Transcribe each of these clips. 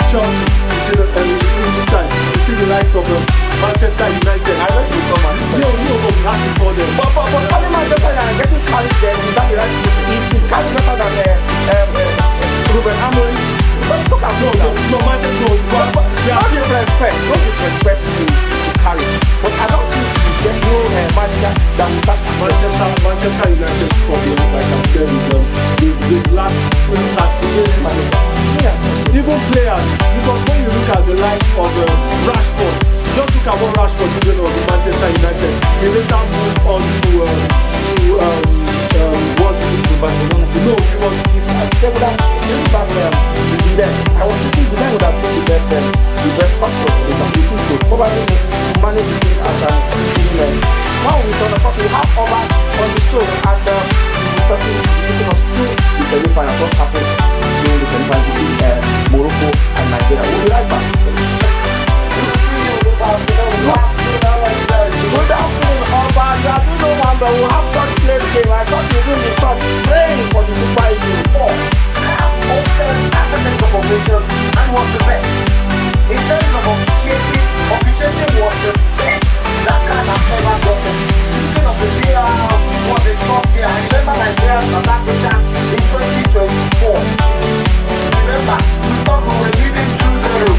Chelsea, you see the English side, you see the likes of Manchester United. I know you come Manchester. No, we have to call them. But only Manchester United getting carried there without the right people. He's carried better than Ruben Amorim. Look at no, Manchester, no disrespect to carry. But I don't think we get no manager that will start Manchester United's problem, like I said, is they lack managers. Even players, because when you look at the likes of Rashford, just look at what Rashford did on Manchester United. He later moved on to Barcelona. No, he was. They would have I want to think the man would have been the best factor for the competing to probably manage the team as an team. Now we turn up, we have over on the show and we're taking us through the semi-final. What happened during the semi-final between Morocco and Nigeria? We'll be right back. Good afternoon, Oba. You are doing no one, but we'll have fun playing the game. I thought you were doing the top playing for the Super Eagles 4. African population and was the best. In terms of officiating was the best that can have ever gotten. Speaking of the year was a top year. I remember Nigeria South Africa in 2024. Remember, we thought we were leading 2-0.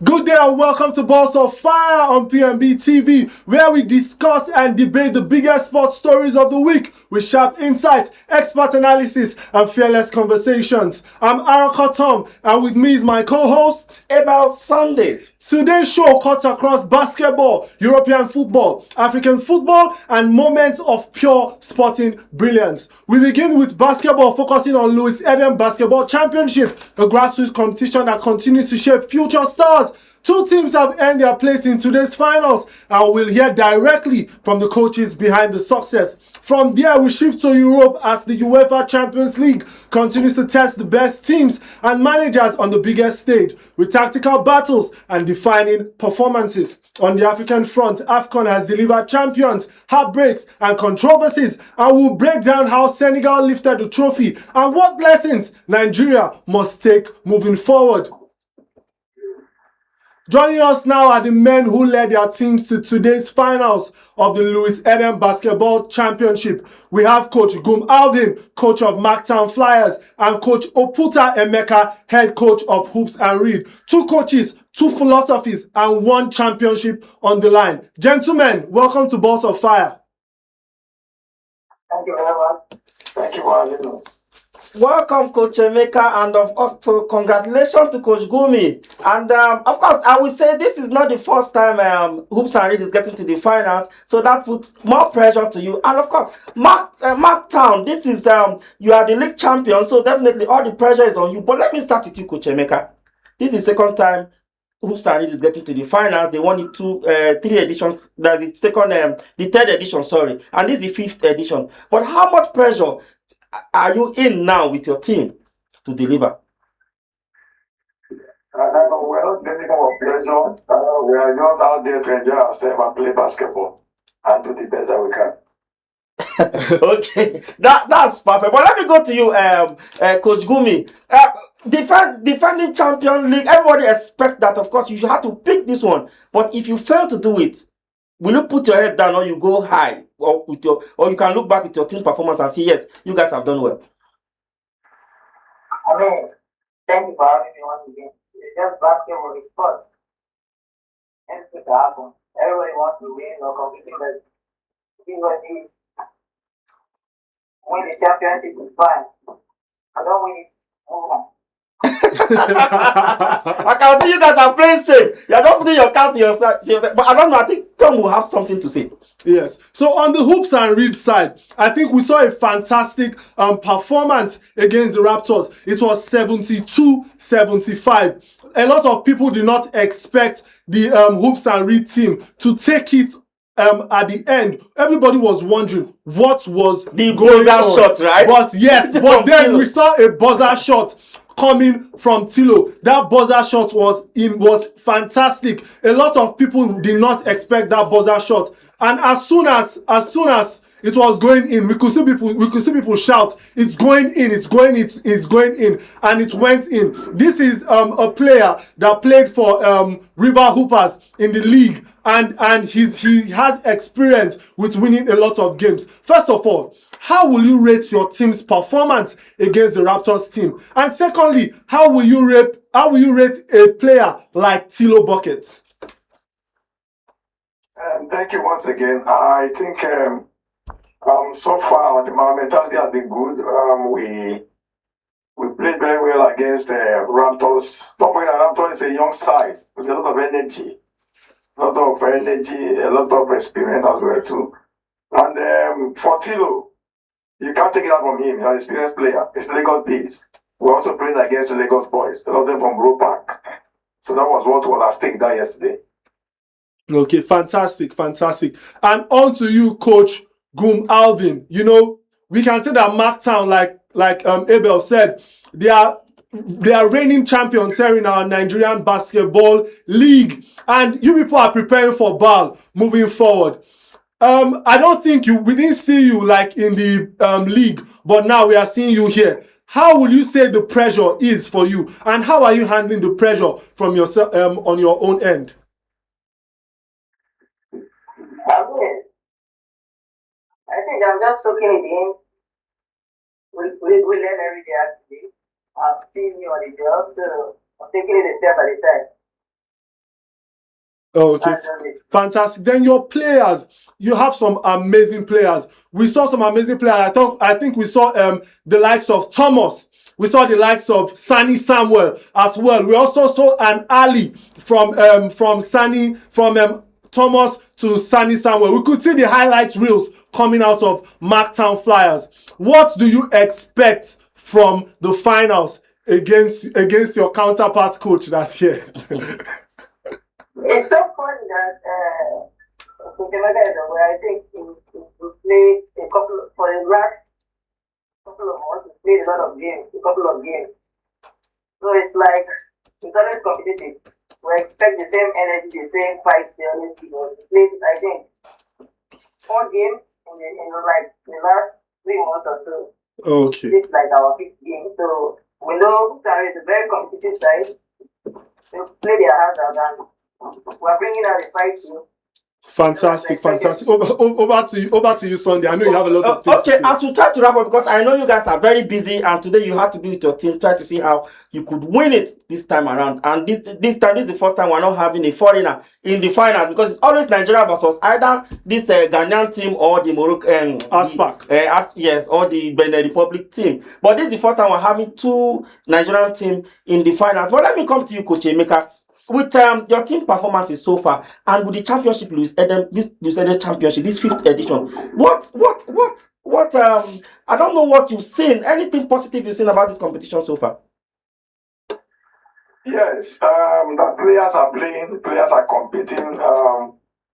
Good day and welcome to Balls of Fire on PNB TV, where we discuss and debate the biggest sports stories of the week with sharp insight, expert analysis, and fearless conversations. I'm Araka Tom, and with me is my co-host, Abel Sunday. Today's show cuts across basketball, European football, African football, and moments of pure sporting brilliance. We begin with basketball, focusing on Louis Eden Basketball Championship, a grassroots competition that continues to shape future stars. Two teams have earned their place in today's finals, and we'll hear directly from the coaches behind the success. From there, we shift to Europe as the UEFA Champions League continues to test the best teams and managers on the biggest stage with tactical battles and defining performances. On the African front, AFCON has delivered champions, heartbreaks, and controversies, and we'll break down how Senegal lifted the trophy and what lessons Nigeria must take moving forward. Joining us now are the men who led their teams to today's finals of the Louis Eden Basketball Championship. We have Coach Gum Alvin, coach of Marktown Flyers, and Coach Oputa Emeka, head coach of Hoops and Reed. Two coaches, two philosophies, and one championship on the line. Gentlemen, welcome to Balls of Fire. Thank you very much. Thank you for having us. Welcome, Coach Emeka, and of course, congratulations to Coach Gumi. And of course, I would say this is not the first time Hoops and Reed is getting to the finals, so that puts more pressure to you. And of course, Marktown, this is you are the league champion, so definitely all the pressure is on you. But let me start with you, Coach Emeka. This is the second time Hoops and Reed is getting to the finals. They won it three editions. That's the third edition, sorry, and this is the fifth edition. But how much pressure are you in now with your team to deliver? We're not getting more pressure. We are just out there to enjoy ourselves and play basketball and do the best that we can. Okay, that's perfect. But let me go to you, Coach Gumi. Defending champion league, everybody expects that, of course, you should have to pick this one. But if you fail to do it, will you put your head down or you go high? Or you can look back at your team performance and say, yes, you guys have done well. I mean, thank you for having me once again. It's just basketball is sports. Anything can happen. Everybody wants to win or compete, but see what it is. Win the championship is fine. I don't win it. Move on. I can see you guys are playing safe. You're just putting your cards to yourself. But I don't know, I think Tom will have something to say. Yes. So on the Hoops and Reed side, I think we saw a fantastic performance against the Raptors. It was 72-75. A lot of people did not expect the Hoops and Reed team to take it at the end. Everybody was wondering what was the buzzer shot, right? But yes, but then we saw a buzzer shot coming from Tilo. That buzzer shot was fantastic. A lot of people did not expect that buzzer shot. And as soon as it was going in. We could see people shout, "It's going in! It's going! It's going in!" And it went in. This is a player that played for River Hoopers in the league, and he has experience with winning a lot of games. First of all, how will you rate your team's performance against the Raptors team? And secondly, how will you rate a player like Tilo Bucket? Thank you once again. I think so far our mentality has been good. We played very well against Raptors. Don't forget that Raptors is a young side with a lot of energy, a lot of experience as well too. And for Tilo, you can't take it out from him. He's an experienced player. It's Lagos days. We're also playing against the Lagos boys, a lot of them from Bro Park. So that was what was at stake there yesterday. Okay, fantastic. And on to you, Coach Goom Alvin. You know, we can say that Marktown, like Abel said, they are reigning champions here in our Nigerian basketball league, and you people are preparing for BAL moving forward. I don't think we didn't see you like in the league, but now we are seeing you here. How will you say the pressure is for you, and how are you handling the pressure from yourself on your own end? I think I'm just soaking it in. We learn every day actually. I'm seeing you on the job, so I'm taking it a step at a time. Okay, fantastic. Then your players, you have some amazing players. We saw some amazing players. I think we saw the likes of Thomas. We saw the likes of Sani Samuel as well. We also saw an Ali from Thomas to Sani Samuel. We could see the highlight reels coming out of Marktown Flyers. What do you expect from the finals against your counterpart coach that's here? It's so funny that I think we played a couple for the last couple of months. We played a couple of games. So it's like it's always competitive. We expect the same energy, the same fight. They always give us. We played, I think, 4 games in the last 3 months or so. Okay. It's like our 5th game. So we know that is a very competitive side. They play their hearts out, and we're bringing out the fight too. Fantastic. Over to you, Sunday. I know you have a lot of things to say. As we try to wrap up, because I know you guys are very busy, and today you have to be with your team, try to see how you could win it this time around. And this time, this is the first time we're not having a foreigner in the finals, because it's always Nigeria versus either this Ghanaian team or the Moroccan ASPAC. or the Benin Republic team. But this is the first time we're having 2 Nigerian teams in the finals. But let me come to you, Coach Emeka. With your team performances so far, and with the championship, Louis Eden championship, this 5th edition, what I don't know what you've seen. Anything positive you've seen about this competition so far? Yes, the players are playing, players are competing.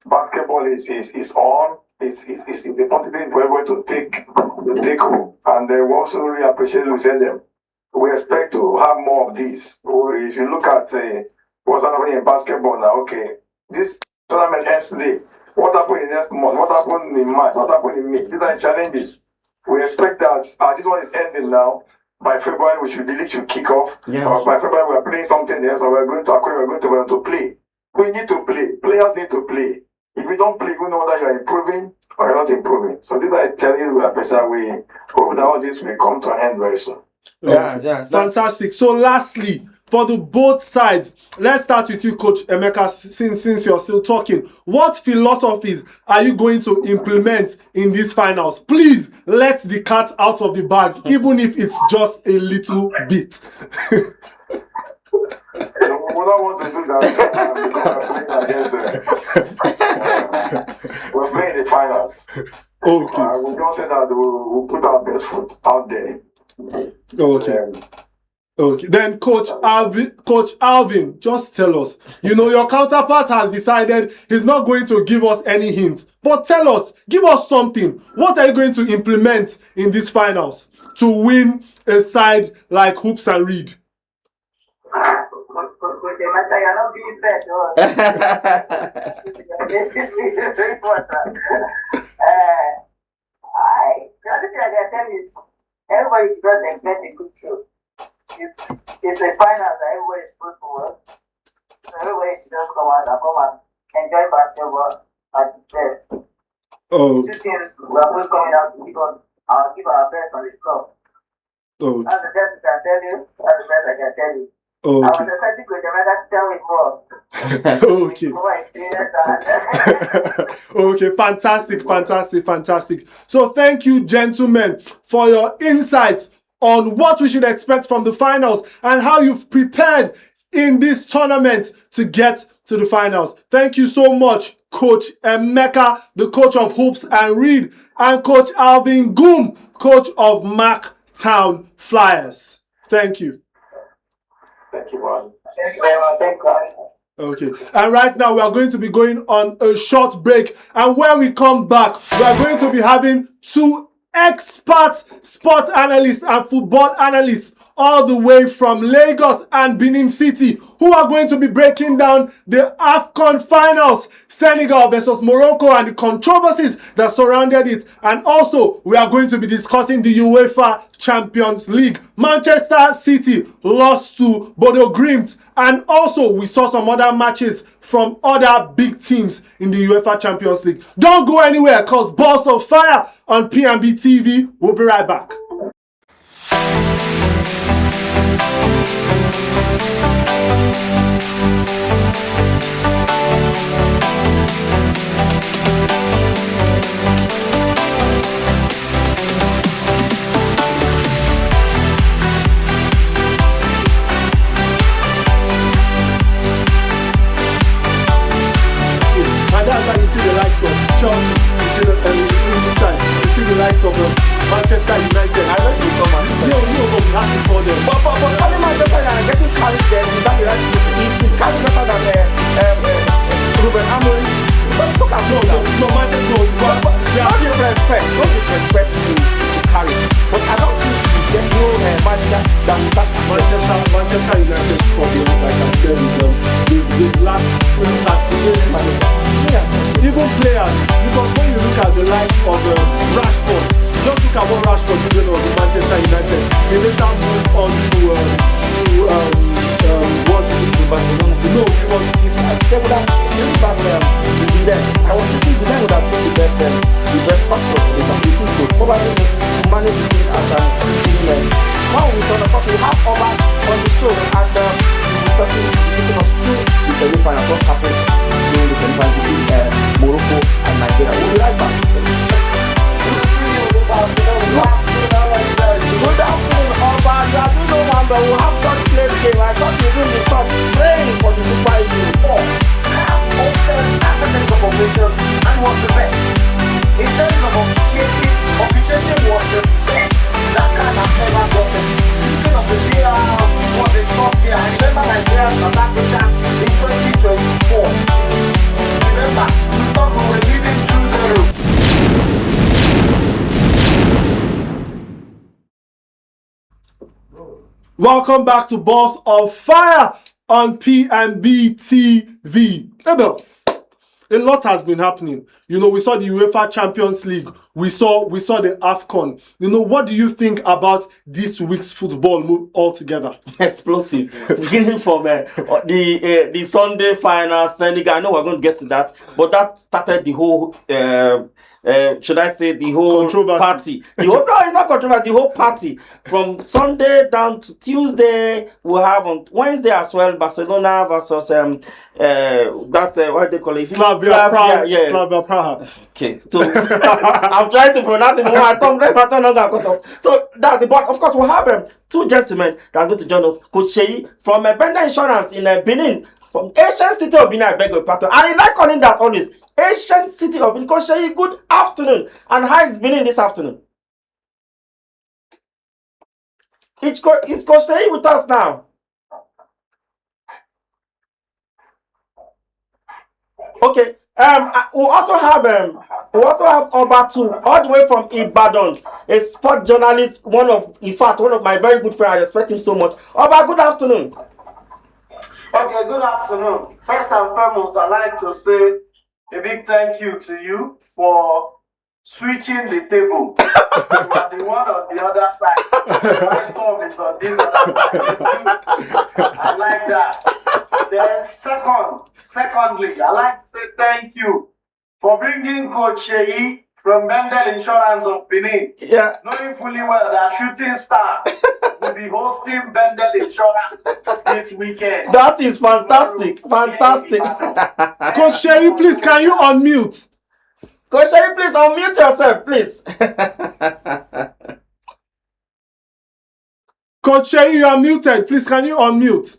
Basketball is on. It's a possibility for everyone to take home, and we also really appreciate Louis Eden. We expect to have more of this. If you look at what's happening in basketball now, okay, this tournament ends today. What happened in next month? What happened in March? What happened in May? These are challenges. We expect that this one is ending now. By February, the league should kick off. Yeah. By February, we are playing something else, or we're going to play. We need to play. Players need to play. If we don't play, we know that you're improving or you're not improving. So these are challenges we are facing. We hope that all this will come to an end very soon. Yeah. Fantastic. So lastly, for the both sides, let's start with you, Coach Emeka, since you're still talking. What philosophies are you going to implement in these finals? Please let the cat out of the bag, even if it's just a little bit. We don't want to do that because we're playing the finals. Okay. We don't say that we'll put our best foot out there. Okay. Okay, then Coach Alvin, just tell us. You know, your counterpart has decided he's not going to give us any hints. But tell us, give us something. What are you going to implement in these finals to win a side like Hoops and Reed? only thing I can tell you is everybody should just expect a good show. It's a final that everybody is supposed to work. So everybody should just come out and enjoy basketball at the best. Oh, Two teams we are both coming out to give our best on the club. oh, That's the best I can tell you. That's the best I can tell you. oh, I okay. was expecting Coach Emeka to tell me more. Okay. More experience and Okay, fantastic. So thank you, gentlemen, for your insights on what we should expect from the finals and how you've prepared in this tournament to get to the finals. Thank you so much, Coach Emeka, the coach of Hoops and Reed, and Coach Alvin Goom, coach of Marktown Flyers. Thank you. Thank you, man. thank you very much. Thank God. Okay, and right now we are going to be going on a short break, and when we come back, we are going to be having two expert sports analysts and football analysts all the way from Lagos and Benin City, who are going to be breaking down the AFCON finals, Senegal versus Morocco, and the controversies that surrounded it. And also, we are going to be discussing the UEFA Champions League. Manchester City lost to Bodo Glimt, and also we saw some other matches from other big teams in the UEFA Champions League. Don't go anywhere, cause Balls of Fire on P&B TV. We'll be right back. And that's why you see the likes of Chelsea, you see the side, you see the likes of Manchester United. I know you come and No, we have to call them. But only Manchester United getting carried there without the right people. He's carried better than Ruben Amorim. But look at No, Manchester, they are no disrespect to carry. But I don't think we get no manager that will start Manchester United's problem, like I said, is they lack even players. Because when you look at the likes of Rashford, just look at what Rashford did on the Manchester United. He later moved on to what's it? Barcelona. No, he was. They would have Zidane. I was thinking Zidane would have been the best factor for the competing to probably manage the team as an team. Now we turn of course we have Oba on the show and we're taking us through the semi-final. What happened during the semi-final between Morocco and Nigeria. We'll be right back. Good afternoon, Oba. You are doing no one, but we'll have fun playing the game. I thought you were doing the top playing for the Super Eagles 4. African competition and was the best. In terms of officiating was the best that can have ever gotten. Speaking of the year was a top year. I remember Nigeria South Africa in 2024. Remember, we thought we were leading 2-0. Welcome back to Balls of Fire on P&B TV. Abel, a lot has been happening. You know, we saw the UEFA Champions League. We saw the AFCON. You know, what do you think about this week's football move altogether? Explosive. Beginning from the Sunday final, Senegal. I know we're going to get to that, but that started the whole. Should I say the whole Controversy. party? No, it's not controversy. The whole party from Sunday down to Tuesday. We'll have on Wednesday as well. Barcelona versus what they call it? Slavia Praha. Yes. Slavia Praha. Okay, so I'm trying to pronounce it, but my tongue got cut off. So that's it. But of course, we'll have two gentlemen that are going to join us. Coach Sheyi from Benda Insurance in Benin, from Ancient City of Benin, I beg your pardon. And I like calling that always Ancient City of Benin. Coach Sheyi, good afternoon. And how is Benin this afternoon? Is Coach Sheyi with us now? Okay. We also have Oba too, all the way from Ibadan, a sport journalist, one of my very good friends. I respect him so much. Oba, good afternoon. Okay, good afternoon. First and foremost, I'd like to say a big thank you to you for switching the table. one on the other side. My thumb is on this other side. I like that. Then secondly, I like to say thank you for bringing Coach Sheyi from Bendel Insurance of Benin, Yeah. knowing fully well that Shooting Star will be hosting Bendel Insurance this weekend. That is fantastic. Fantastic. Coach Sherry, please, can you unmute? Coach Sheyi, please unmute yourself, please. Coach Sherry, you are muted. Please, can you unmute?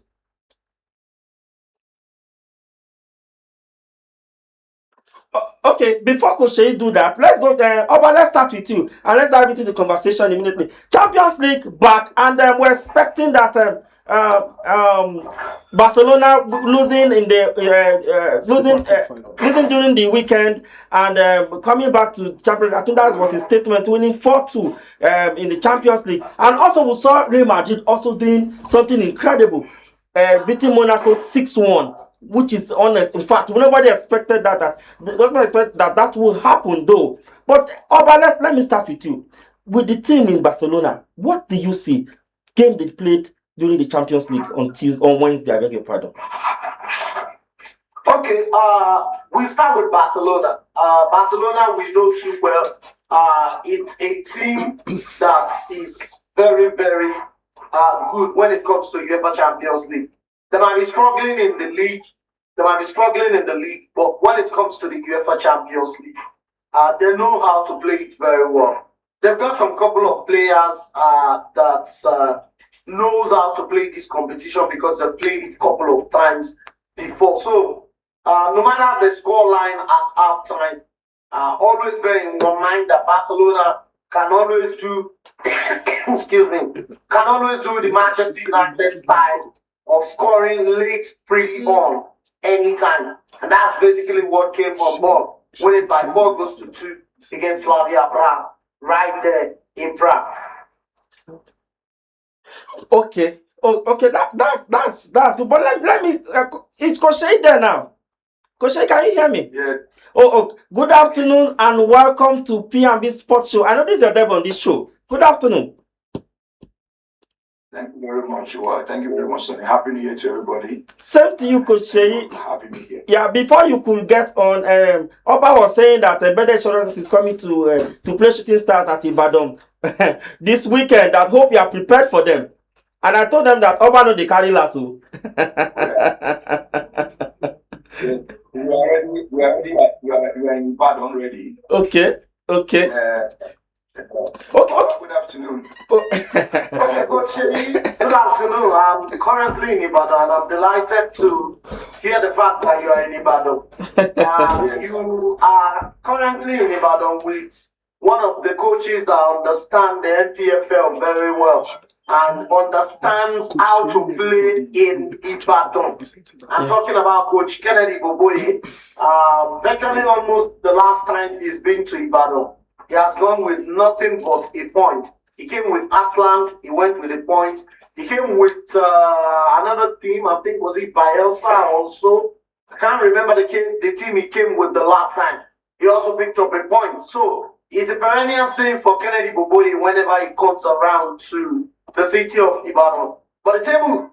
Okay, before Coach Sheyi do that, let's go there. Oba, let's start with you. And let's dive into the conversation immediately. Champions League back, and we're expecting that Barcelona losing in the losing during the weekend, and coming back to Champions League. I think that was his statement, winning 4-2 in the Champions League. And also we saw Real Madrid also doing something incredible, beating Monaco 6-1. Which is honest. In fact, nobody expected that will happen though. But Oba, let me start with you. With the team in Barcelona, what do you see? Game they played during the Champions League on Wednesday. I beg your pardon. Okay, we start with Barcelona. Barcelona, we know too well. It's a team that is very, very good when it comes to UEFA Champions League. They might be struggling in the league. But when it comes to the UEFA Champions League, they know how to play it very well. They've got some couple of players that knows how to play this competition because they've played it a couple of times before. So no matter the scoreline at halftime, always bear in your mind that Barcelona can always do, can always do the Manchester United style of scoring late, pretty on anytime. And that's basically what came on board, winning by 4-2 against Slavia Prague, right there in Prague. Okay. Oh, okay, that's good. But let me. It's Coach Sheyi there now. Coach Sheyi, can you hear me? Yeah. Oh, good afternoon and welcome to P&B Sports Show. I know this is your debut on this show. Good afternoon. Thank you very much. Well, thank you very much, Sonny. Happy New Year to everybody. Same to you, Coach Sheyi. Happy New Year. Yeah, before you could get on, Oba was saying that Bendel Insurance is coming to play Shooting Stars at Ibadan this weekend. I hope you are prepared for them. And I told them that Oba no dey carry lasso. We are in Ibadan already. Okay. Okay. Good afternoon. Okay, Coach Sheyi, good afternoon. I'm currently in Ibadan and I'm delighted to hear the fact that you are in Ibadan. You are currently in Ibadan with one of the coaches that understand the NPFL very well and understands how to play in Ibadan. I'm talking about Coach Kennedy Boboye. Virtually almost the last time he's been to Ibadan, he has gone with nothing but a point. He came with Atlant, he went with a point. He came with another team, I think was it Bielsa also. I can't remember the team he came with the last time. He also picked up a point. So it's a perennial thing for Kennedy Boboye whenever he comes around to the city of Ibadan. But the table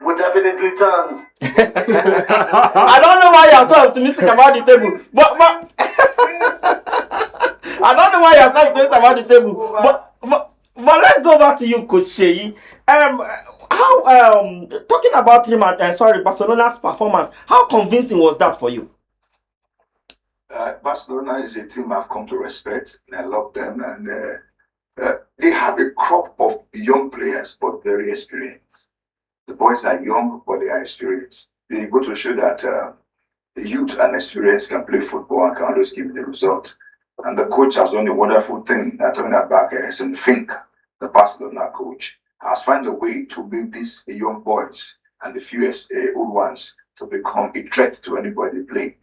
will definitely turn. I don't know why you're so optimistic about the table. But I don't know why you're so optimistic about the table. But let's go back to you, Coach Sheyi. Talking about Barcelona's performance, how convincing was that for you? Barcelona is a team I've come to respect, and I love them. And they have a crop of young players, but very experienced. The boys are young, but they are experienced. They go to show that the youth and experience can play football and can always give the result. And the coach has done a wonderful thing. Talking about Essen Fink, the Barcelona coach, has found a way to make these young boys and the fewest old ones to become a threat to anybody they play.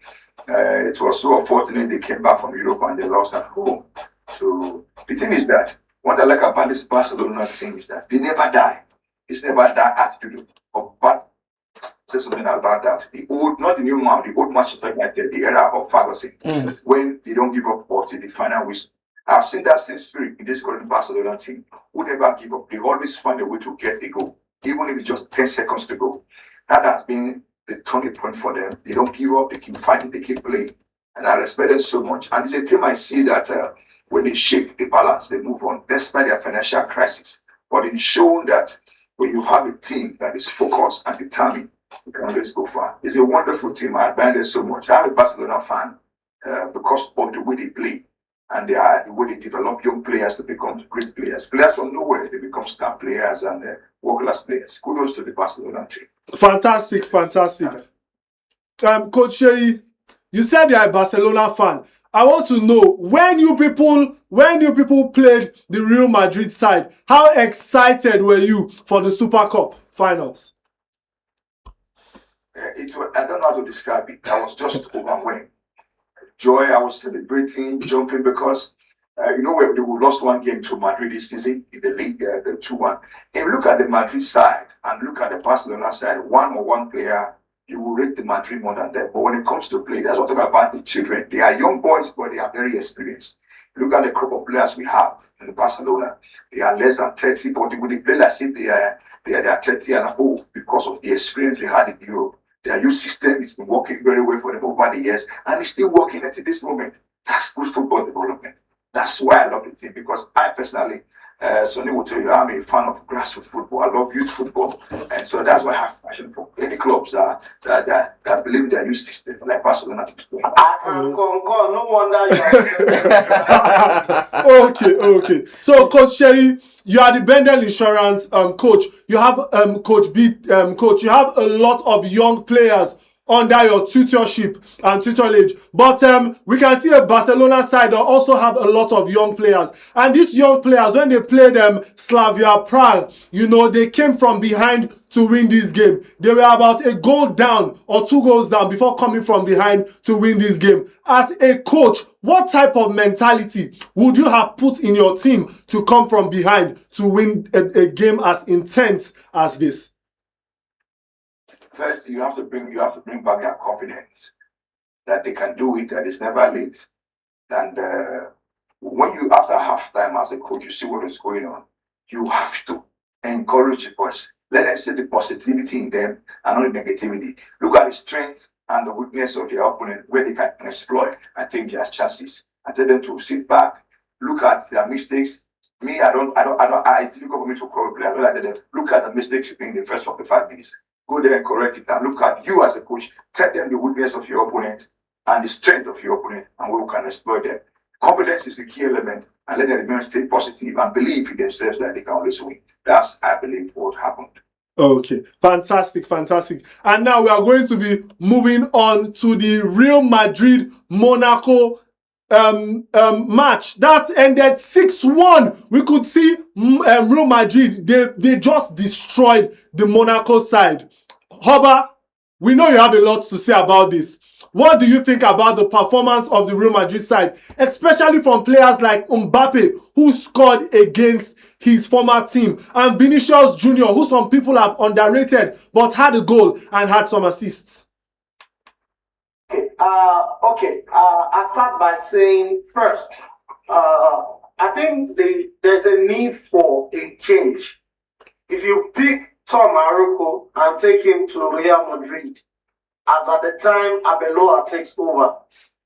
It was so unfortunate they came back from Europe and they lost at home. So the thing is that what I like about this Barcelona team is that they never die. It's never that attitude of bad. Say something about that. The old, not the new man, the old Manchester United, the era of Ferguson, when they don't give up until the final whistle. I've seen that same spirit in this current Barcelona team, who never give up. They always find a way to get a goal, even if it's just 10 seconds to go. That has been the turning point for them. They don't give up, they keep fighting, they keep playing. And I respect them so much. And it's a team I see that when they shake the balance, they move on, despite their financial crisis. But it's shown that when you have a team that is focused and determined, you can always go far. It's a wonderful team. I admire them so much. I'm a Barcelona fan because of the way they play. And the way they develop young players to become great players. Players from nowhere, they become star players and world-class players. Kudos to the Barcelona team. Fantastic. Coach Shei, you said you're a Barcelona fan. I want to know, when you people played the Real Madrid side, how excited were you for the Super Cup finals? I don't know how to describe it. I was just overwhelmed. Joy, I was celebrating, jumping, because we lost one game to Madrid this season in the league, the 2-1. If you look at the Madrid side and look at the Barcelona side, one player, you will rate the Madrid more than them. But when it comes to play, that's what I'm talking about the children. They are young boys, but they are very experienced. Look at the crop of players we have in Barcelona. They are less than 30, but when they play as if they are 30 and above because of the experience they had in Europe. Their youth system has been working very well for them over the years, and it's still working until this moment. That's good football development. That's why I love the team, because I personally, Sonny will tell you, I'm a fan of grassroots football. I love youth football, and so that's why I have passion for any clubs that believe in their youth system, like Barcelona. I can concur. No wonder you Okay. So, Coach Shei, you are the Bendel Insurance coach. You have coach. You have a lot of young players under your tutorship and tutelage. But we can see a Barcelona side that also have a lot of young players. And these young players, when they played Slavia Prague, they came from behind to win this game. They were about a goal down or 2 goals down before coming from behind to win this game. As a coach, what type of mentality would you have put in your team to come from behind to win a game as intense as this? First, you have to bring back their confidence that they can do it, that it's never late. And when you, after halftime as a coach, you see what is going on, you have to encourage the boys. Let them see the positivity in them and not the negativity. Look at the strength and the weakness of their opponent, where they can exploit and take their chances. And tell them to sit back, look at their mistakes. Me, it's difficult for me to call players. I don't like them. Look at the mistakes you make in the first 45 minutes. Go there and correct it, and look at you as a coach. Tell them the weakness of your opponent and the strength of your opponent, and we can exploit them. Confidence is the key element, and let them remain stay positive and believe in themselves that they can always win. That's, I believe, what happened. Okay, fantastic. And now we are going to be moving on to the Real Madrid Monaco match that ended 6-1. We could see Real Madrid, they just destroyed the Monaco side. Hoba, we know you have a lot to say about this. What do you think about the performance of the Real Madrid side, especially from players like Mbappe, who scored against his former team, and Vinicius Jr., who some people have underrated but had a goal and had some assists? I start by saying first, I think there's a need for a change. If you pick Tom Marocco and take him to Real Madrid, as at the time Arbeloa takes over,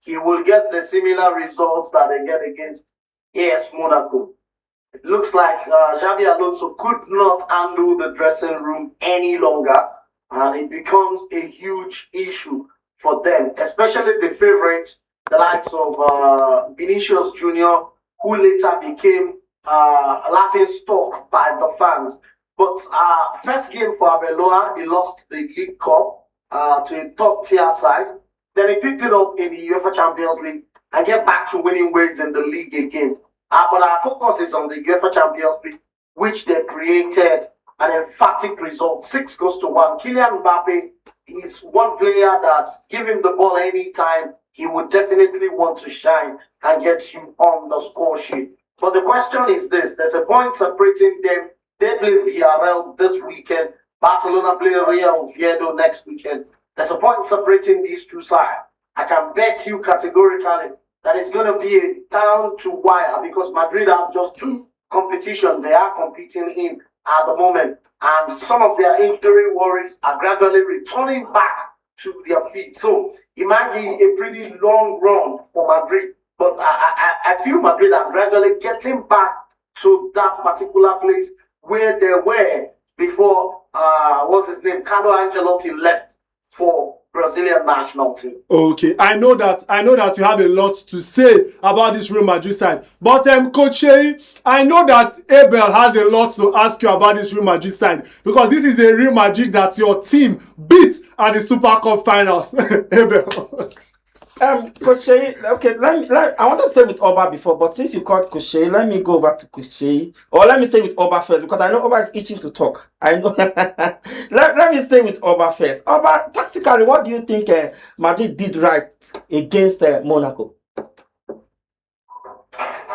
he will get the similar results that they get against AS Monaco. It looks like Xabi Alonso could not handle the dressing room any longer, and it becomes a huge issue for them, especially the favorites, the likes of Vinicius Jr., who later became laughing stock by the fans. But first game for Arbeloa, he lost the League Cup to a top-tier side. Then he picked it up in the UEFA Champions League and get back to winning ways in the league again. But our focus is on the UEFA Champions League, which they created an emphatic result, 6-1. Kylian Mbappe is one player that, give him the ball anytime, he would definitely want to shine and get you on the score sheet. But the question is this: there's a point separating them. They play Villarreal this weekend. Barcelona play Real Oviedo next weekend. There's a point separating these two sides. I can bet you categorically that it's going to be down to wire because Madrid have just two competitions they are competing in at the moment. And some of their injury worries are gradually returning back to their feet. So it might be a pretty long run for Madrid. But I feel Madrid are gradually getting back to that particular place where they were before, what's his name, Carlo Ancelotti left for Brazilian national team. Okay, I know that you have a lot to say about this Real Madrid side, but Coach Shey, I know that Abel has a lot to ask you about this Real Madrid side because this is a Real Madrid that your team beat at the Super Cup finals. Abel. Coach Shey, okay, I want to stay with Oba before, but since you called Coach Shey, let me go over to Coach Shey. Or let me stay with Oba first, because I know Oba is itching to talk. I know. let me stay with Oba first. Oba, tactically, what do you think Madrid did right against Monaco?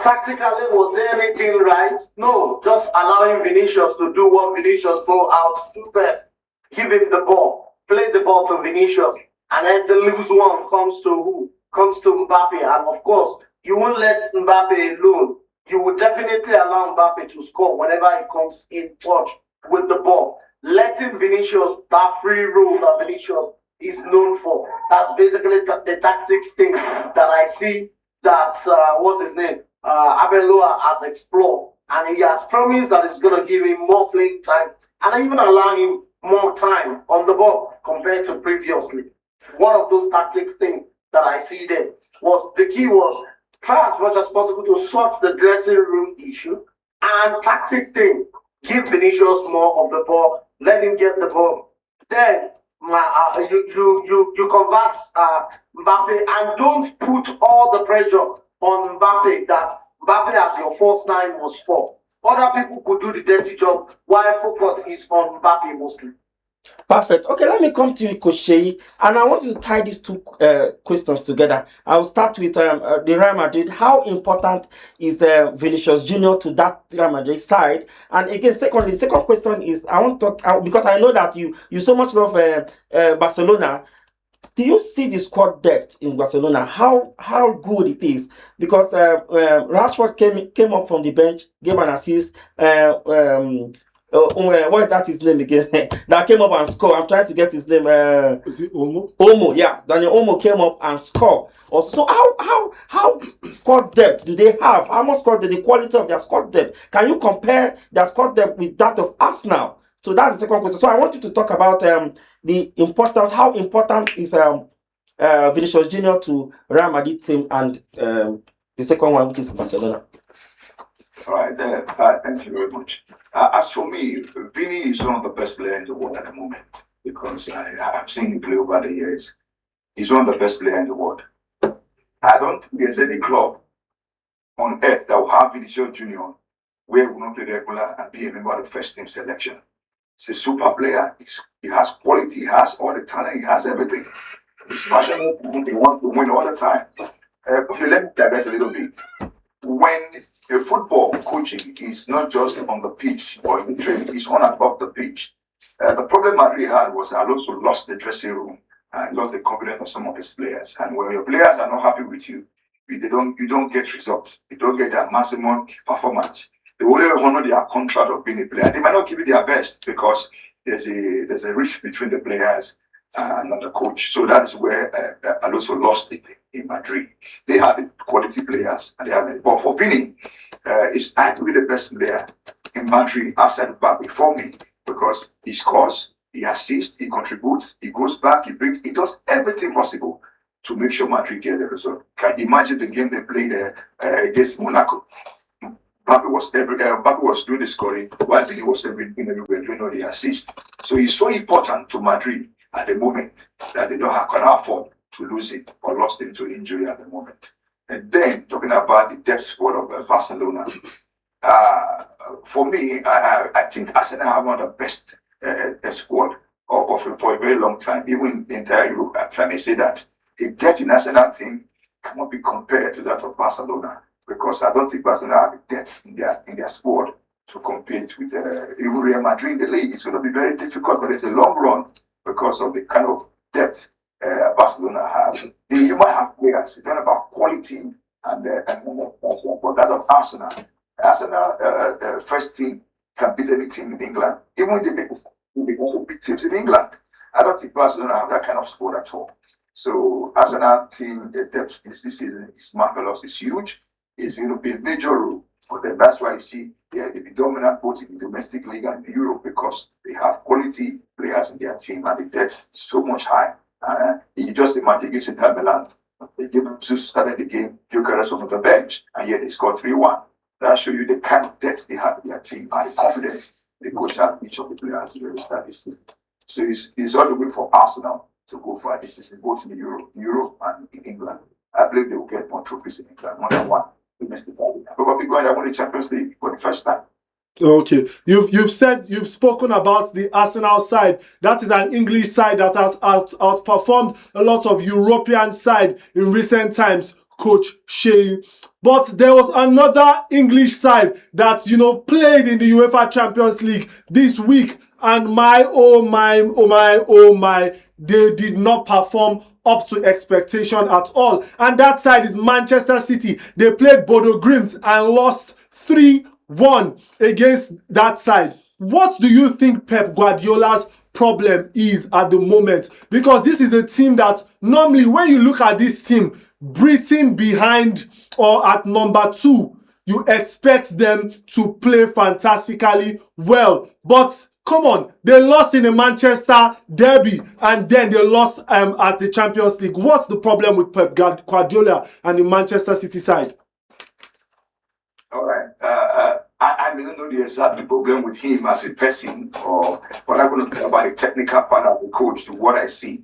Tactically, was there anything right? No, just allowing Vinicius to do what Vinicius go out to do best. Give him the ball, play the ball to Vinicius. And then the loose one comes to who? Comes to Mbappe. And of course, you won't let Mbappe alone. You will definitely allow Mbappe to score whenever he comes in touch with the ball. Letting Vinicius, that free roll that Vinicius is known for. That's basically the tactics thing that I see that, what's his name? Abeloa has explored. And he has promised that it's going to give him more playing time and even allow him more time on the ball compared to previously. One of those tactics things that I see there was the key was try as much as possible to sort the dressing room issue and tactic thing. Give Vinicius more of the ball, let him get the ball. Then you convert Mbappe and don't put all the pressure on Mbappe that Mbappe as your first nine was for. Other people could do the dirty job while focus is on Mbappe mostly. Perfect. Okay, let me come to you, Coach Shey, and I want to tie these two questions together. I will start with the Real Madrid. How important is Vinicius Junior to that Real Madrid side? And again, secondly, the second question is I want to talk because I know that you so much love Barcelona. Do you see the squad depth in Barcelona? How good it is? Because Rashford came up from the bench, gave an assist. What is that his name again? That came up and scored. I'm trying to get his name. Is it Omo? Omo, yeah. Daniel Omo came up and scored. Also, so how squad depth do they have? How much squad the quality of their squad depth? Can you compare their squad depth with that of Arsenal? So that's the second question. So I want you to talk about the importance. How important is Vinicius Junior to Real Madrid team, and the second one, which is Barcelona. All right, thank you very much. As for me, Vini is one of the best players in the world at the moment because I've seen him play over the years. He's one of the best players in the world. I don't think there's any club on earth that will have Vinicius Junior where he will not play regular and be a member of the first team selection. He's a super player. He has quality. He has all the talent. He has everything. He's passionate. He wants to win all the time. Okay, let me digress a little bit. When a football coaching is not just on the pitch or in training, it's on and off the pitch. The problem Madrid had was Alonso lost the dressing room and lost the confidence of some of his players. And when your players are not happy with you, you don't get results. You don't get their maximum performance. They only honor their contract of being a player. They might not give it their best because there's a risk between the players and the coach. So that is where Alonso lost it in Madrid. They had the quality players and they had it. But for Vini, he's arguably the best player in Madrid outside back before me because he scores, he assists, he contributes, he goes back, he does everything possible to make sure Madrid get the result. Can you imagine the game they played against Monaco? Mbappe was doing the scoring while Vini was everywhere doing all the assists. So he's so important to Madrid at the moment that they cannot afford to lose it or lost him to injury at the moment. And then talking about the depth squad of Barcelona, for me, I think Arsenal have one of the best squad for a very long time, even in the entire Europe. If I may say that, the depth in Arsenal team cannot be compared to that of Barcelona because I don't think Barcelona have the depth in their squad to compete with even Real Madrid in the league. It's going to be very difficult, but it's a long run because of the kind of depth Barcelona have. You might have players. It's not about quality and that of Arsenal. Arsenal first team can beat any team in England. Even when they make mistakes, they also beat teams in England. I don't think Barcelona have that kind of squad at all. So Arsenal team depth this season is marvelous. It's huge. It's going to be a major role for them. That's why you see they'll be dominant both in the domestic league and in Europe because they have quality players in their team and the depth is so much high. You just imagine against Inter Milan, they just started the game, Gyökeres was on the bench, and yet they scored 3-1. That shows you the kind of depth they have in their team and the confidence they coach have each of the players to start this season. So it's all the way for Arsenal to go for this season, both in Europe and in England. I believe they will get more trophies in England, more than one domestic league. Probably going to win the Champions League for the first time. Okay, you've spoken about the Arsenal side. That is an English side that has outperformed a lot of European side in recent times, Coach Shea. But there was another English side that played in the UEFA Champions League this week, and oh my, they did not perform up to expectation at all. And that side is Manchester City. They played Bodo Glimt and lost 3-1 against that side. What do you think Pep Guardiola's problem is at the moment? Because this is a team that normally when you look at this team, breathing behind or at number 2, you expect them to play fantastically well. But come on, they lost in the Manchester derby and then they lost at the Champions League. What's the problem with Pep Guardiola and the Manchester City side? All right. I don't know the exact problem with him as a person, but I'm going to talk about the technical part of the coach, what I see.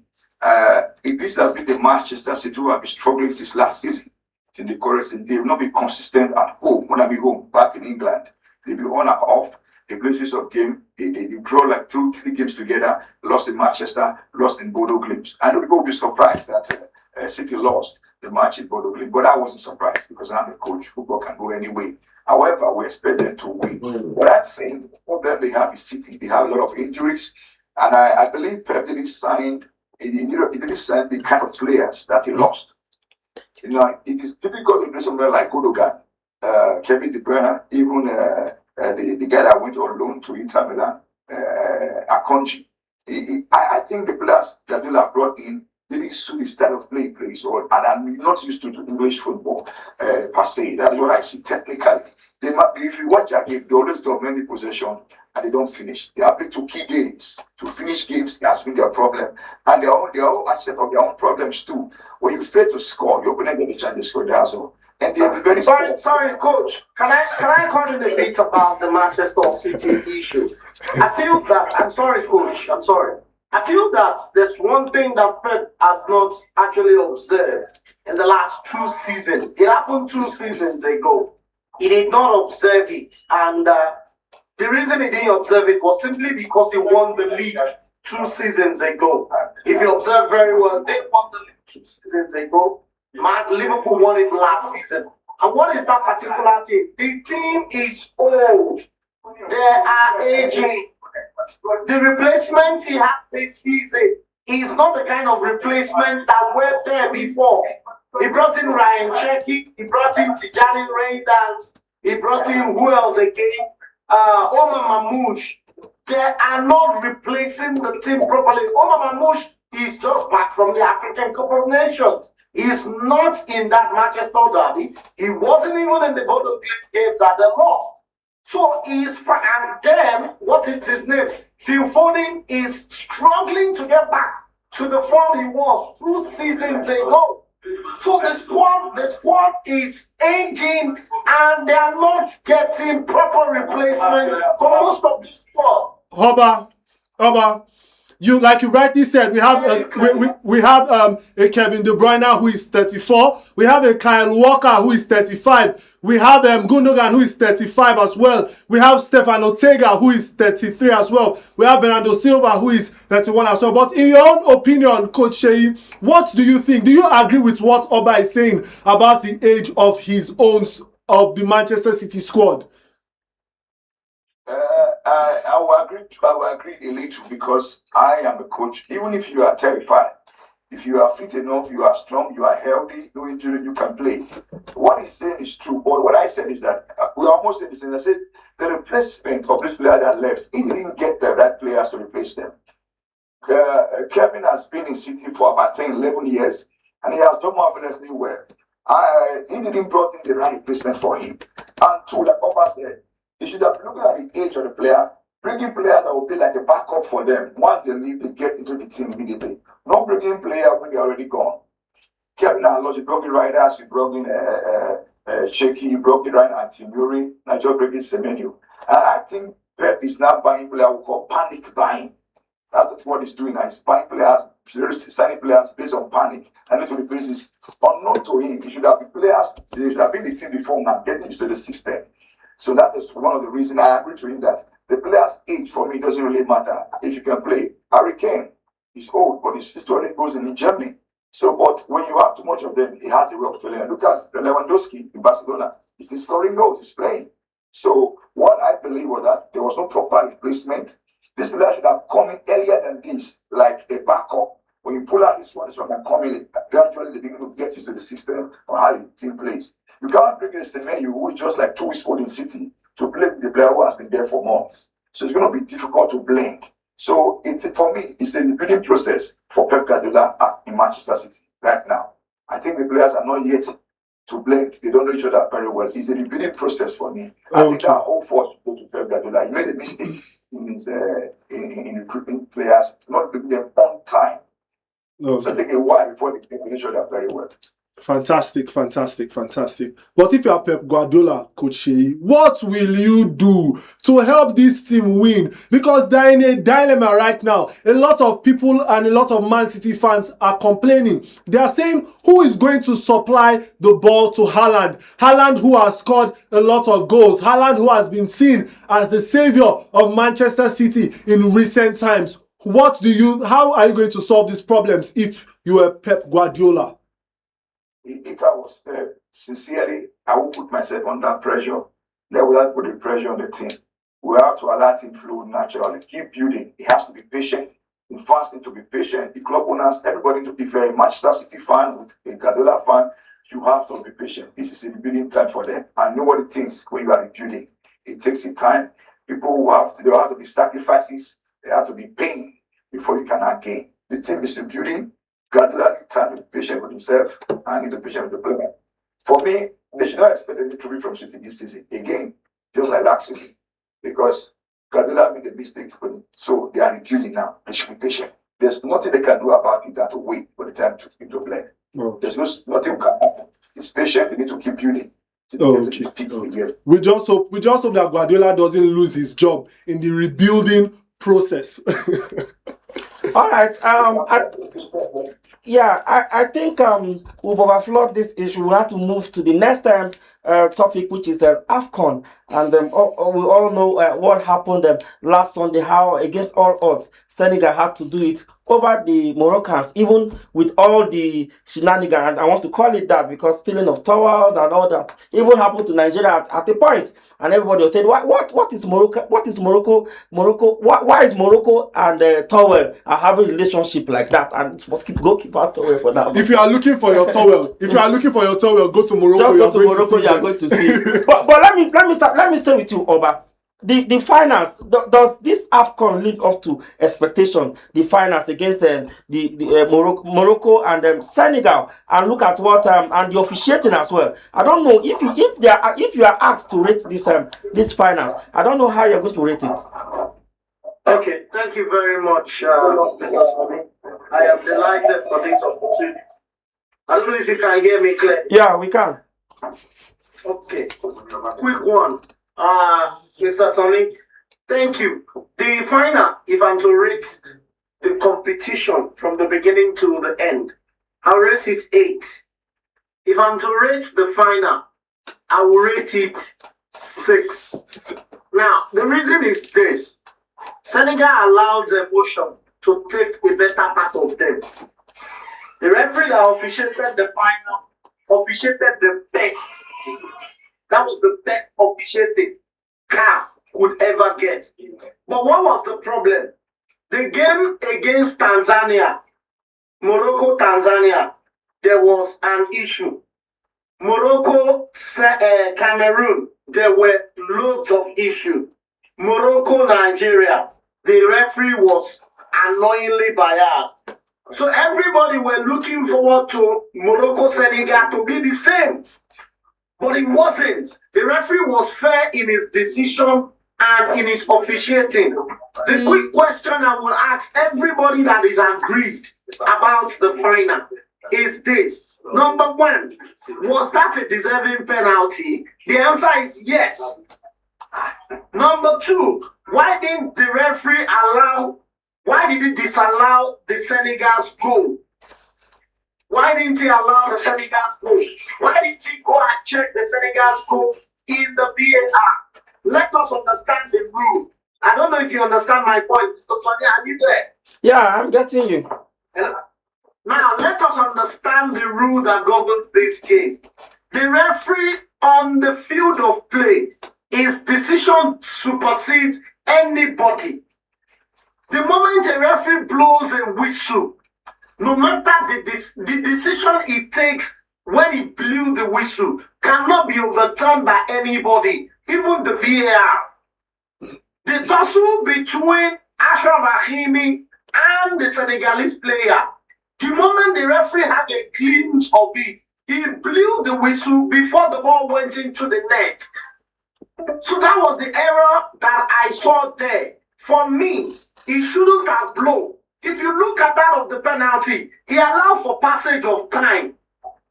If this has been the Manchester City who have been struggling since last season, in the chorus, they will not be consistent at home. When I be home, back in England, they'll be on and off. They play series of game. They draw like 2-3 games together. Lost in Manchester, lost in Bodo Glimt. I know people will be surprised that City lost the match in Bodo Glimt, but I wasn't surprised because I'm a coach. Football can go anyway. However, we expect them to win. But I think the problem they have is City. They have a lot of injuries, and I believe Pep didn't sign the kind of players that he lost. It is difficult to do somewhere like Gundogan, Kevin De Bruyne, even the guy that went on loan to Inter Milan, Akanji. I think the players that they have brought in didn't suit the style of play plays, and I'm not used to English football per se. That is what I see technically. If you watch a game, they always dominate the possession and they don't finish. They are playing to key games. To finish games has been their problem. And they are all accept of their own problems too. When you fail to score, your opponent get a chance to score there as well. And they'll be very sorry, coach. Can I comment a bit about the Manchester City issue? I feel that I'm sorry. I feel that there's one thing that Pep has not actually observed in the last 2 seasons. It happened 2 seasons ago. He did not observe it. And the reason he didn't observe it was simply because he won the league 2 seasons ago. If you observe very well, they won the league 2 seasons ago. Liverpool won it last season. And what is that particular team? The team is old. They are aging. The replacement he had this season is not the kind of replacement that were there before. He brought in Ryan Cherky, he brought in Tijani Reinders, he brought in who else again? Omar Mamouche. They are not replacing the team properly. Omar Mamouche is just back from the African Cup of Nations. He's not in that Manchester derby. He wasn't even in the Bodo Glimt game that they lost. So he's and then what is his name? Phil Foden is struggling to get back to the form he was 2 seasons ago. So the squad is aging and they are not getting proper replacement for most of the squad. Oba, you rightly said, we have a Kevin De Bruyne who is 34. We have a Kyle Walker who is 35. We have Gundogan who is 35 as well. We have Stefan Ortega who is 33 as well. We have Bernardo Silva who is 31 as well. But in your own opinion, Coach Shea, what do you think? Do you agree with what Oba is saying about the age of of the Manchester City squad? I will agree a little because I am a coach. Even if you are terrified, If you are fit enough, you are strong, you are healthy, no injury, you can play. What he's saying is true, but what I said is that we almost said this, and I said the replacement of this player that left, he didn't get the right players to replace them. Kevin has been in City for about 10, 11 years, and he has done marvelously well. He didn't brought in the right replacement for him. And to like Papa said, he should have looked at the age of the player, bringing players that will be like a backup for them. Once they leave, they get into the team immediately. Not bringing players when they're already gone. Kevin and Lodge brought in riders, we brought in Shaky, brought in Ryan Antimuri, Nigeria brought in Semenyo. And I think Pep is now buying players we call panic buying. That's what he's doing now. He's buying players, signing players based on panic. And need to replace this. Unknown to him, it should have been players, they should have been the team before now, getting used to the system. So that is one of the reasons I agree to him that the player's age for me doesn't really matter. If you can play, Harry Kane is old, but his story goes in Germany. So, but when you have too much of them, he has the way of telling. Look at Lewandowski in Barcelona. He's still scoring goals, he's playing. So, what I believe was that there was no proper replacement. This player should have come in earlier than this, like a backup. When you pull out this one can come in. Gradually, they begin to get used to the system or how the team plays. You can't bring in a Semenyo who is just like 2 weeks old in City to play with the player who has been there for months. So, it's going to be difficult to blend. So for me, it's a rebuilding process for Pep Guardiola in Manchester City right now. I think the players are not yet to blend. They don't know each other very well. It's a rebuilding process for me. I think that whole force go to Pep Guardiola. He made a mistake in his in recruiting players, not bringing them on time. So it takes a while before they get to know each other very well. Fantastic. But if you are Pep Guardiola, Coach Sheyi, what will you do to help this team win? Because they're in a dilemma right now. A lot of people and a lot of Man City fans are complaining. They are saying, who is going to supply the ball to Haaland? Haaland, who has scored a lot of goals. Haaland, who has been seen as the savior of Manchester City in recent times. How are you going to solve these problems if you are Pep Guardiola? If I was Pep, sincerely, I will put myself under pressure. Then we have to put the pressure on the team. We have to allow him flow naturally. Keep building. He has to be patient. The fans need to be patient. The club owners, everybody, if you're a Manchester City fan with a Guardiola fan, you have to be patient. This is a rebuilding time for them. I know what it is when you are rebuilding. It takes some time. People there have to be sacrifices. There have to be pain before you can gain. The team is rebuilding. Guardiola needs time to be patient with himself and need to be patient with the player. For me, they should not expect any trouble from City this season. Again, just like last season. Because Guardiola made a mistake, so they are rebuilding now. They should be patient. There's nothing they can do about it than to wait for the time to blend. There's nothing can happen. It's patient. They need to keep building. We just hope that Guardiola doesn't lose his job in the rebuilding process. All right. I think we've overflowed this issue. We have to move to the next topic, which is the AFCON. And we all know what happened last Sunday, how against all odds, Senegal had to do it over the Moroccans, even with all the shenanigans. And I want to call it that because stealing of towels and all that even happened to Nigeria at a point. And everybody was saying, what is Morocco? What is Morocco? Why is Morocco and towel are having a relationship like that? And must go keep our towel for that. If you are looking for your towel, go to Morocco. Just go to Morocco. You are going to see. But let me stay with you, Oba. The finals, does this AFCON live up to expectation? The finals against Morocco and Senegal, and look at what and the officiating as well. I don't know if you are asked to rate this finals. I don't know how you're going to rate it. Okay, thank you very much, Mr. Sami. I am delighted for this opportunity. I don't know if you can hear me clearly. Yeah, we can. Okay, quick one. Mr. Sonic, thank you. The final, if I'm to rate the competition from the beginning to the end, I'll rate it 8. If I'm to rate the final, I will rate it 6. Now, the reason is this. Senegal allowed the emotion to take a better part of them. The referee that officiated the final officiated the best. That was the best officiating CAF could ever get. But what was the problem? The game against Tanzania, Morocco, Tanzania, there was an issue. Morocco, Cameroon, there were loads of issues. Morocco, Nigeria, the referee was annoyingly biased. So everybody were looking forward to Morocco, Senegal to be the same. But it wasn't. The referee was fair in his decision and in his officiating. The quick question I will ask everybody that is agreed about the final is this. Number one, was that a deserving penalty? The answer is yes. Number two, why did he disallow the Senegal's goal? Why didn't he allow the Senegal's goal? Why didn't he go and check the Senegal's goal in the VAR? Let us understand the rule. I don't know if you understand my point. Mr. Sonia, are you there? Yeah, I'm getting you. Now, let us understand the rule that governs this game. The referee on the field of play, his decision supersedes anybody. The moment a referee blows a whistle, no matter the decision he takes when he blew the whistle cannot be overturned by anybody, even the VAR. The tussle between Ashraf Hakimi and the Senegalese player, the moment the referee had a glimpse of it, he blew the whistle before the ball went into the net. So that was the error that I saw there. For me, he shouldn't have blown. If you look at that of the penalty, he allowed for passage of time.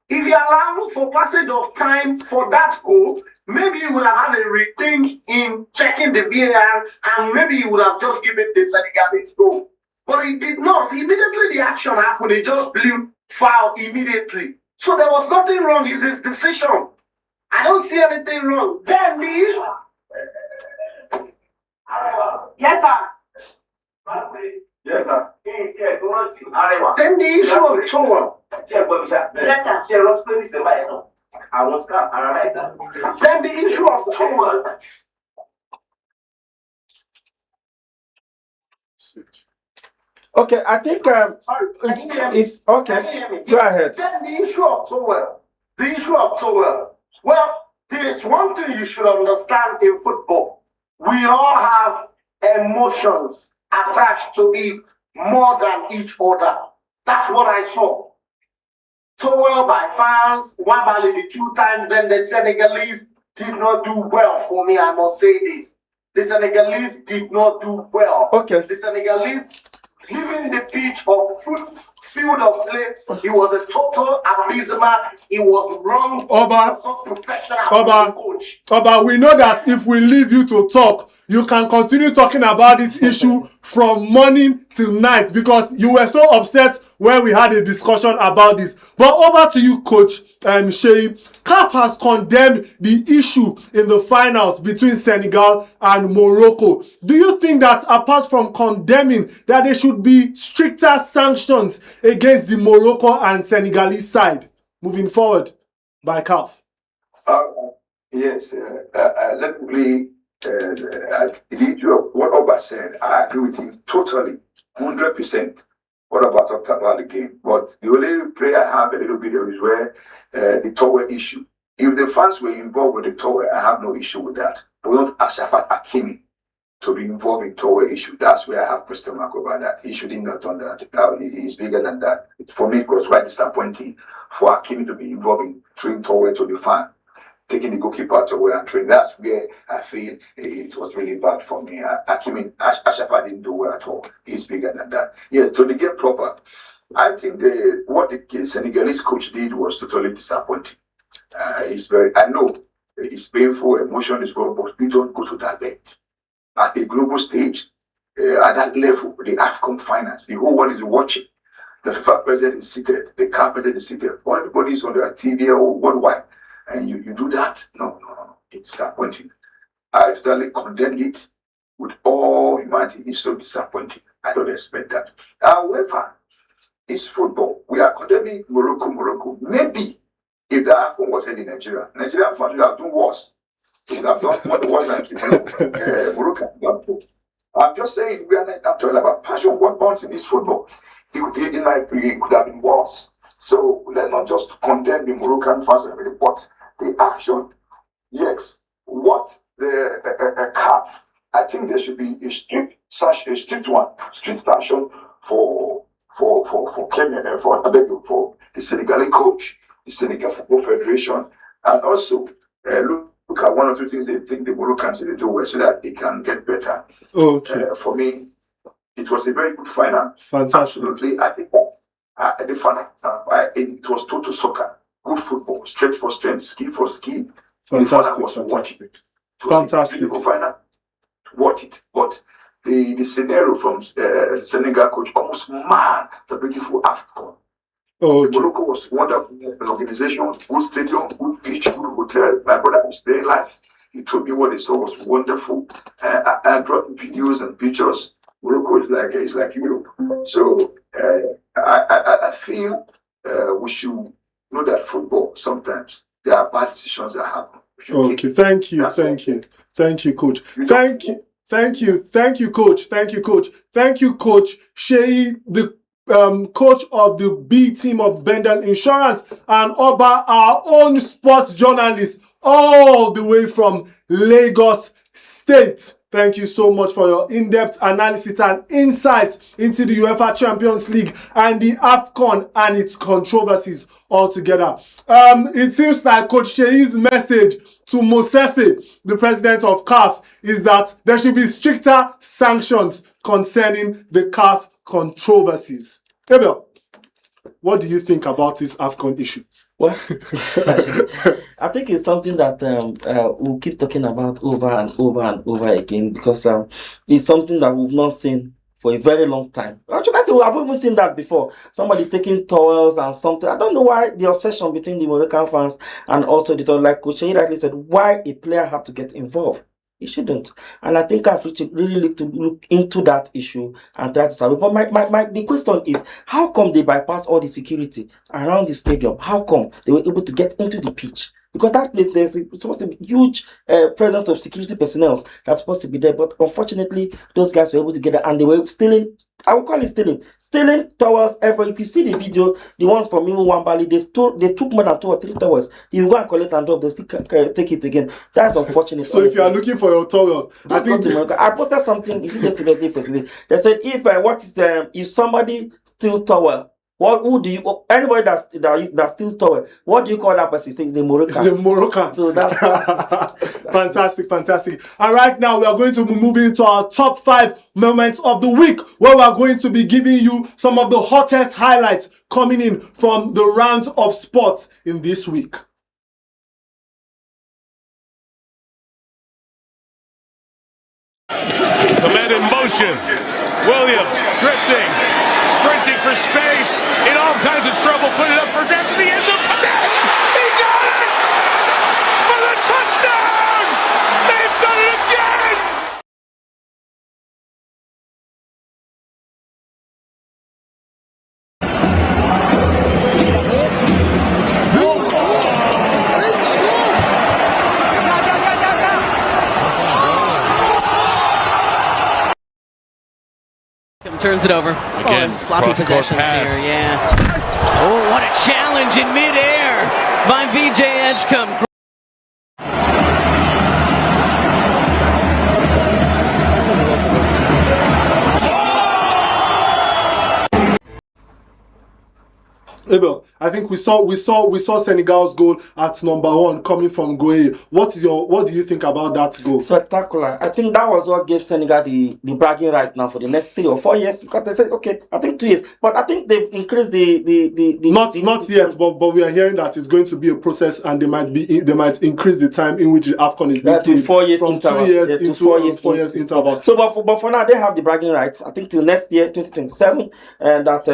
If he allowed for passage of time for that goal, maybe he would have had a rethink in checking the VAR and maybe he would have just given the Senegalese goal. But he did not. Immediately the action happened, he just blew foul immediately. So there was nothing wrong. It's his decision. I don't see anything wrong. Then the issue. Yes, sir. Yes, sir. Then the issue of Tower. Yes, sir. Then the issue of Tower. Okay, I think it's okay. Go ahead. Then the issue of Tower. The issue of Tower. Well, there's one thing you should understand in football. We all have emotions attached to it more than each other. That's what I saw. Tower by fans, Wabali the 2 times, then the Senegalese did not do well for me, I must say this. The Senegalese did not do well. Okay. The Senegalese leaving the pitch of field of play, it was a total abysmal. It was wrong. Oba, So professional coach. Oba, we know that if we leave you to talk, you can continue talking about this issue from morning till night because you were so upset when we had a discussion about this. But over to you, Coach Shey. CAF has condemned the issue in the finals between Senegal and Morocco. Do you think that apart from condemning that there should be stricter sanctions against the Morocco and Senegalese side moving forward by CAF? Yes, let me what Oba said. I agree with him totally, 100%. What about talking about the game? But the only prayer I have a little bit is where the tower issue. If the fans were involved with the tower, I have no issue with that. But not Ashraf Hakimi to be involved in tower issue. That's where I have question mark about that. He shouldn't have done that. He's bigger than that. For me, it was quite disappointing for Hakimi to be involved in throwing tower to the fan, taking the goalkeeper away and throwing. That's where I feel it was really bad for me. Hakimi, Ashraf didn't do well at all. He's bigger than that. Yes, to the game proper. I think what the Senegalese coach did was totally disappointing. I know it's painful, emotion is going, but we don't go to that length. At a global stage, at that level, the AFCON finals, the whole world is watching. The FIFA president is seated, the CAF president is seated, everybody is on their TV or worldwide, and you do that? No. It's disappointing. I totally condemn it with all humanity. It's so disappointing. I don't expect that. However, it's football. We are condemning Morocco. Maybe if the AFCON was held in Nigeria, Nigerian fans would have done worse. They would have done what worse than Morocco. I'm just saying, I'm talking about passion, what bounce in this football. it could have been worse. So let's not just condemn the Moroccan fans, but the action, yes. What the CAF, I think there should be a strict sanction for Kenya, for the Senegalese coach, the Senegal Football Federation, and also look at one or two things they think the Moroccans they do well so that they can get better. Okay. For me, it was a very good final. Fantastic. Absolutely, I think the final, it was total soccer, good football, strength for strength, skill for skill. Fantastic. Fantastic. Final, watch it, but the scenario from Senegal coach almost mad the beautiful AFCON. Okay. Morocco was wonderful, an organization, good stadium, good beach, good hotel. My brother was there live. He told me what he saw was wonderful. I brought videos and pictures. Morocco is like Europe. So I feel we should know that football sometimes there are bad decisions that happen. Okay, thank you, coach. Thank you, coach Sheyi, the coach of the B team of Bendel Insurance, and Oba, our own sports journalist, all the way from Lagos State. Thank you so much for your in-depth analysis and insight into the UEFA Champions League and the AFCON and its controversies altogether. It seems like Coach Sheyi's message to Mosefe, the president of CAF, is that there should be stricter sanctions concerning the CAF controversies. Abel, what do you think about this AFCON issue? Well, I think it's something that we'll keep talking about over and over and over again, because it's something that we've not seen for a very long time. Actually, I've even seen that before. Somebody taking towels and something. I don't know why the obsession between the Moroccan fans and also the towel. Like Coach rightly said, why a player had to get involved. He shouldn't. And I think I've really look into that issue and try to solve it. But the question is, how come they bypass all the security around the stadium? How come they were able to get into the pitch? Because that place, there's supposed to be huge presence of security personnel that's supposed to be there. But unfortunately, those guys were able to get there, and they were stealing. I would call it stealing towels. If you see the video, the ones from Imo Wambali, they took more than 2 or 3 towels. You go and collect and drop, they still take it again. That's unfortunate. So if you are looking for your towel, I posted something. Is it yesterday? They said if somebody steals towel, anybody that steals towel, what do you call that person? It's the Moroccan. It's the Moroccan. So that's fantastic. And right now we are going to be moving to our top 5 moments of the week, where we are going to be giving you some of the hottest highlights coming in from the rounds of sports in this week. The men in motion. Williams drifting, sprinting for space, in all kinds of trouble, put it up for grabs to the end zone. He got it! For the touchdown! They've done it again! Turns it over. Again, sloppy possessions here, yeah. Oh, what a challenge in midair by VJ Edgecombe. Abel, I think we saw Senegal's goal at number 1 coming from Goye. What do you think about that goal? Spectacular. I think that was what gave Senegal the bragging right now for the next 3 or 4 years, because they said, okay, I think 2 years, but I think they've increased not yet, but we are hearing that it's going to be a process, and they might increase the time in which the AFCON is being played 4 years from interval. 2 years into 4 years interval. So, but for now, they have the bragging rights. I think till next year, 2027, and that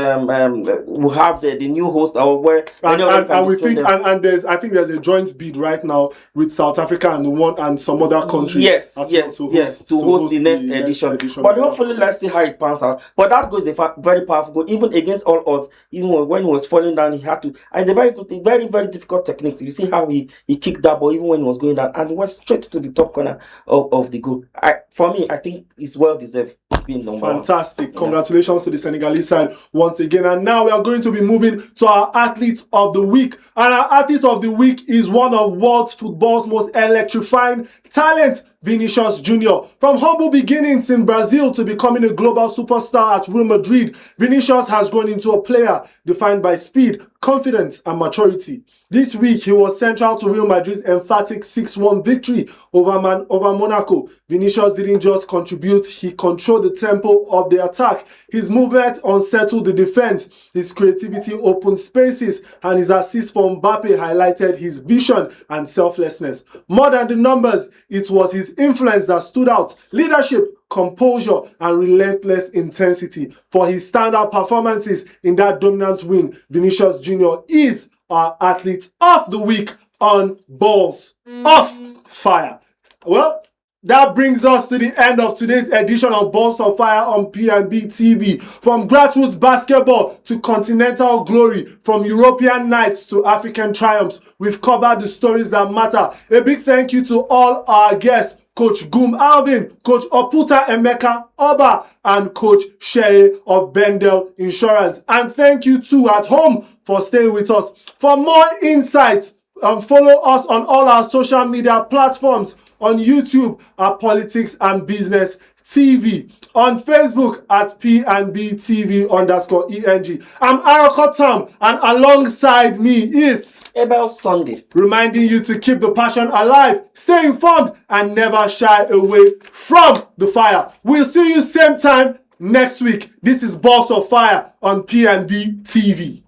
we'll have the new host, or where and we think I think there's a joint bid right now with South Africa and some other countries. Yes, to host the next edition. But hopefully, let's see how it pans out. But that goes a very powerful goal, even against all odds. Even when he was falling down, he had to. And the very very difficult techniques. You see how he kicked that ball even when he was going down, and it was straight to the top corner of the goal. For me, I think it's well deserved. being number one. Fantastic. Congratulations to the Senegalese side once again. And now we are going to be moving to our athlete of the week. And our athlete of the week is one of world football's most electrifying talent, Vinicius Jr. From humble beginnings in Brazil to becoming a global superstar at Real Madrid, Vinicius has grown into a player defined by speed, confidence, and maturity. This week, he was central to Real Madrid's emphatic 6-1 victory over Monaco. Vinicius didn't just contribute, he controlled the tempo of the attack. His movement unsettled the defense, his creativity opened spaces, and his assist from Mbappe highlighted his vision and selflessness. More than the numbers, it was his influence that stood out. Leadership, composure, and relentless intensity. For his standout performances in that dominant win, Vinicius Jr. is our athlete of the week on Balls of Fire. Well, that brings us to the end of today's edition of Balls of Fire on P&B TV. From grassroots basketball to continental glory, from European nights to African triumphs, we've covered the stories that matter. A big thank you to all our guests, Coach Goom Alvin, Coach Oputa Emeka Oba, and Coach Shea of Bendel Insurance. And thank you too at home for staying with us. For more insights, follow us on all our social media platforms. On YouTube at Politics and Business TV. On Facebook at PNBTV_ENG. I'm Arakotam, and alongside me is Abel Sunday. Reminding you to keep the passion alive, stay informed, and never shy away from the fire. We'll see you same time next week. This is Balls of Fire on PNB TV.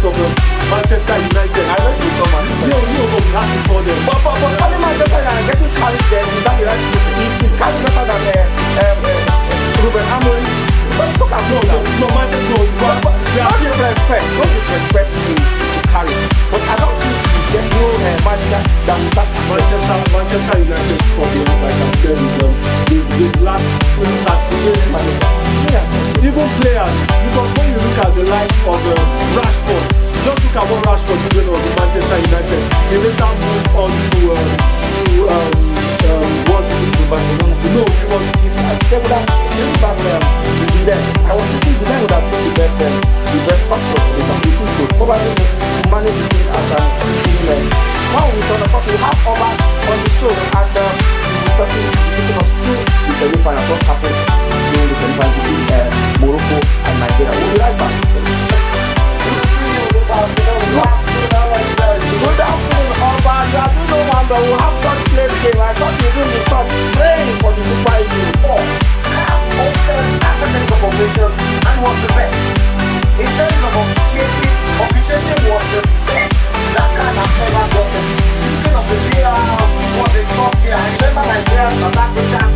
Of Manchester United. I know you come Manchester. No, we have to call them. But calling Manchester and getting carried there without the right is carried better than Ruben Amorim. But look at no, Manchester. Don't disrespect me to carry. But I don't think you get no manager that will start Manchester United's problem, like I said, is they lack even players, because when you look at the likes of Rashford, just look at what Rashford did on Manchester United. He later moved on to what's the Barcelona? No, he was they would have I was thinking Zidane would have been the best factor of the competition to probably manage the team as an team. Now we have over on the show and we're talking us through the semi-finals, what happened during the semi-finals between Morocco and Nigeria. We'll be right back. Good afternoon, Oba. You are doing no wonder. We'll have fun play the game. I thought you were doing the top playing for the Super Eagles before. African information and was the best. In terms of officiating was the best that kind of ever gotten. Speaking of the VR, was a top here. I remember Nigeria, South Africa,